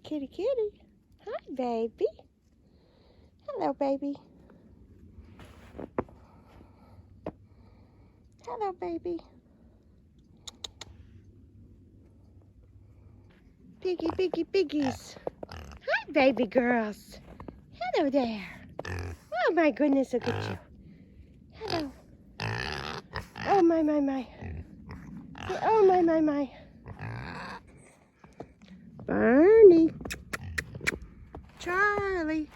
kitty, kitty. Hi, baby. Hello, baby. Hello, baby. Piggy, piggy, piggies. Hi, baby girls. Hello there. Oh, my goodness, look at you. Hello. Oh, my, my, my. Oh, my, my, my. Barney. Charlie.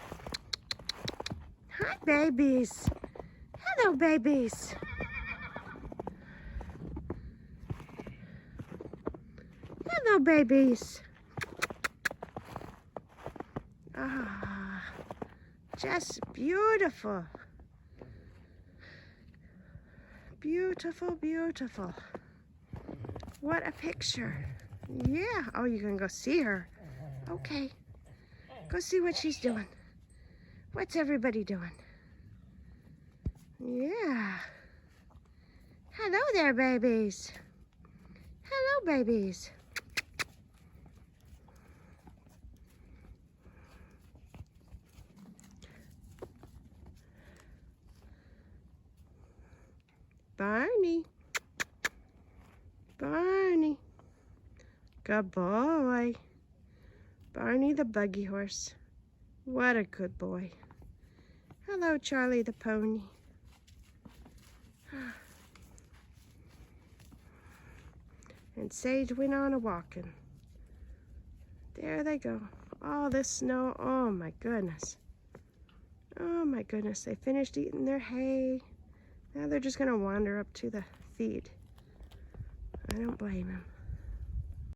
Hi, babies. Hello, babies. Hello, babies. Ah, just beautiful. Beautiful, beautiful. What a picture. Yeah. Oh, you're going to go see her. Okay. Go see what she's doing. What's everybody doing? Yeah. Hello there, babies. Hello, babies. Barney. Barney. Good boy. Barney the buggy horse. What a good boy. Hello, Charlie the pony. And Sage went on a walking. There they go. All this snow. Oh my goodness. Oh my goodness. They finished eating their hay. Now they're just going to wander up to the feed. I don't blame them.